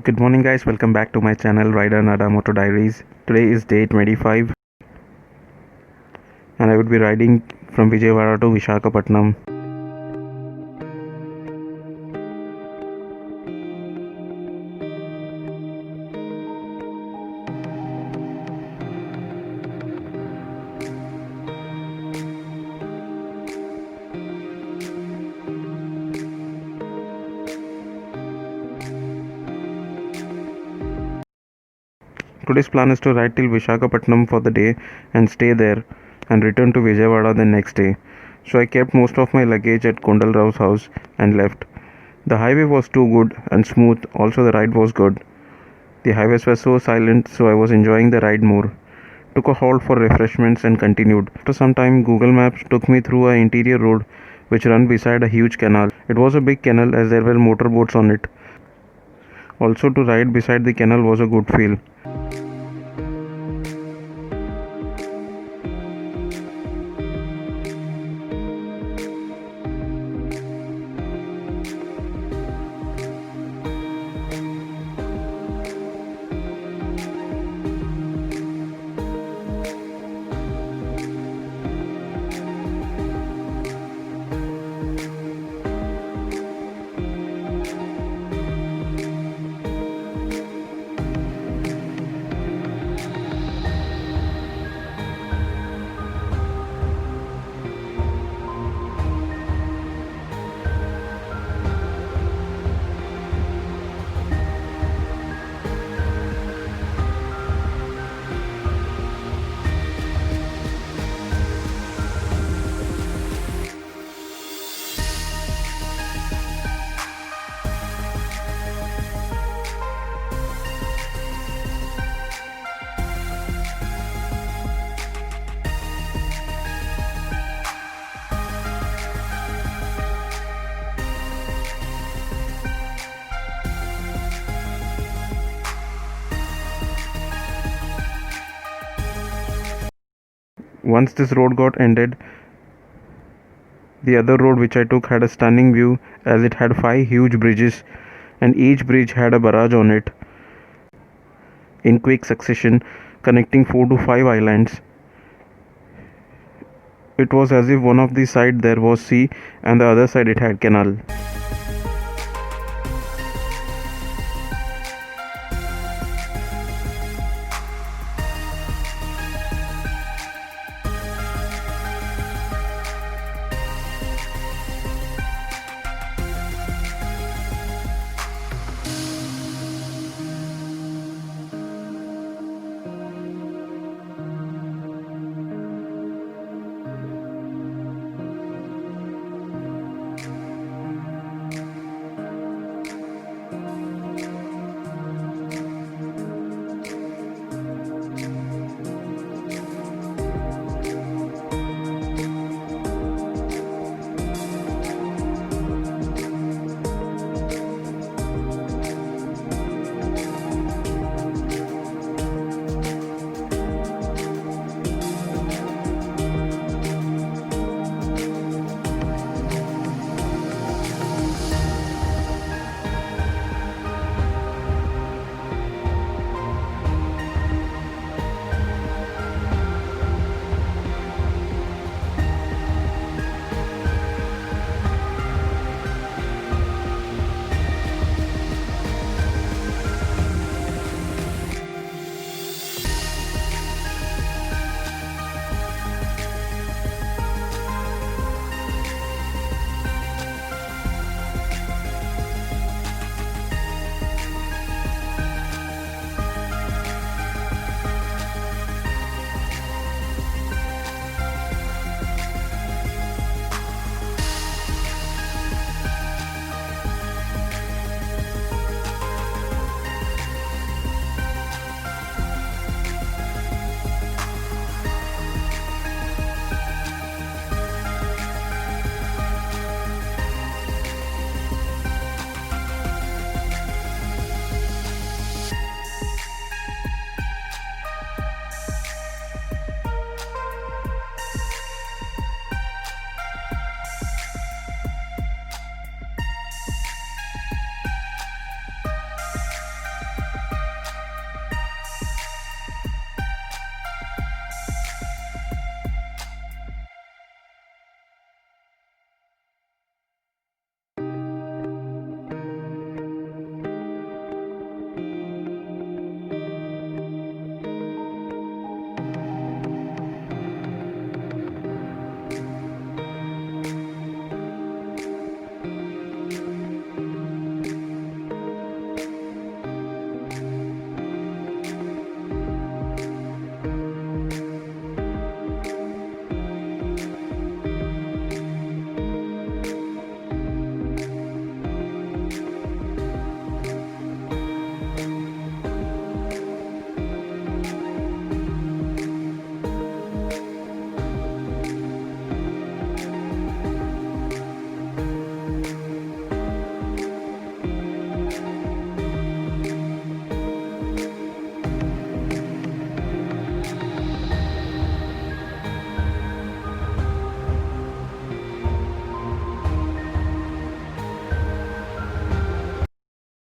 Good morning, guys. Welcome back to my channel, Rider Nada Moto Diaries. Today is day 25, and I would be riding from Vijayawada to Visakhapatnam. Today's plan is to ride till Visakhapatnam for the day and stay there and return to Vijayawada the next day. So I kept most of my luggage at Kondal Rao's house and left. The highway was too good and smooth, also the ride was good. The highways were so silent, so I was enjoying the ride more. Took a halt for refreshments and continued. After some time, Google Maps took me through an interior road which ran beside a huge canal. It was a big canal as there were motorboats on it. Also, to ride beside the canal was a good feel. Once this road got ended, the other road which I took had a stunning view as it had 5 huge bridges and each bridge had a barrage on it in quick succession connecting 4 to 5 islands. It was as if one of the side there was sea and the other side it had canal.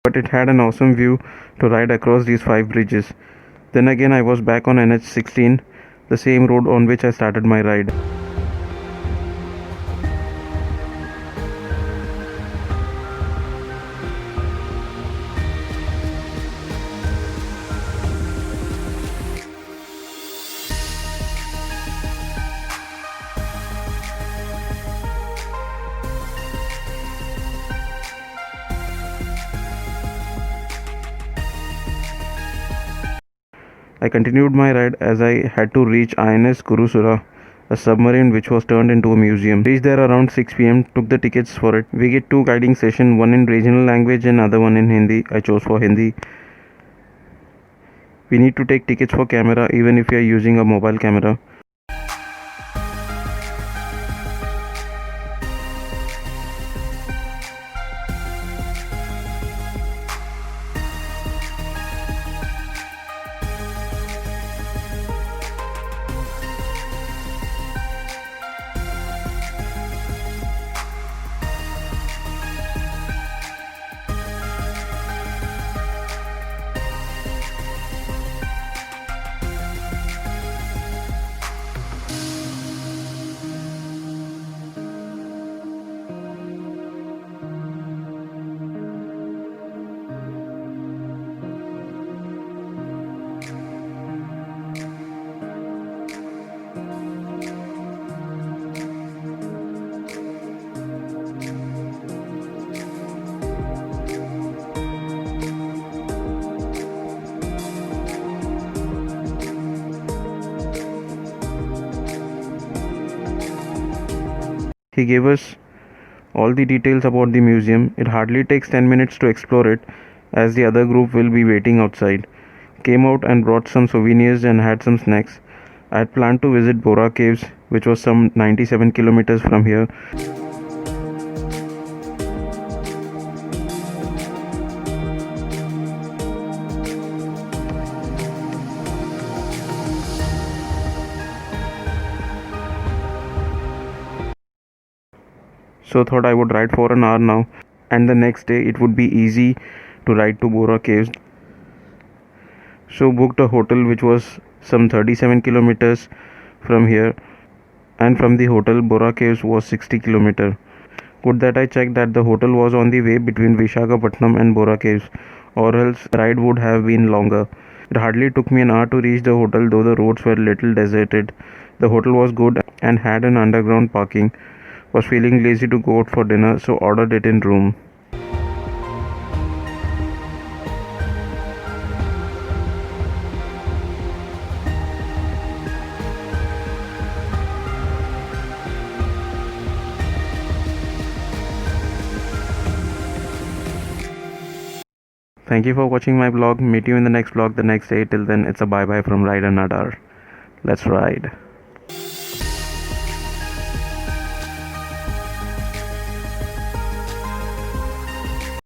but it had an awesome view to ride across these 5 bridges. Then again, I was back on NH16, the same road on which I started my ride. I continued my ride as I had to reach INS Kurusura, a submarine which was turned into a museum. Reached there around 6 pm, took the tickets for it. We get 2 guiding sessions, one in regional language and other one in Hindi. I chose for Hindi. We need to take tickets for camera even if we are using a mobile camera. He gave us all the details about the museum. It hardly takes 10 minutes to explore it, as the other group will be waiting outside. Came out and brought some souvenirs and had some snacks. I had planned to visit Bora Caves, which was some 97 kilometers from here. So thought I would ride for an hour now, and the next day it would be easy to ride to Bora Caves. So booked a hotel which was some 37 kilometers from here, and from the hotel Bora Caves was 60 kilometers. Good that I checked that the hotel was on the way between Vishakhapatnam and Bora Caves, or else the ride would have been longer. It hardly took me an hour to reach the hotel, though the roads were little deserted. The hotel was good and had an underground parking. Was feeling lazy to go out for dinner, so ordered it in room. Thank you for watching my vlog. Meet you in the next vlog the next day. Till then, it's a bye bye from Rider Nadar. Let's ride.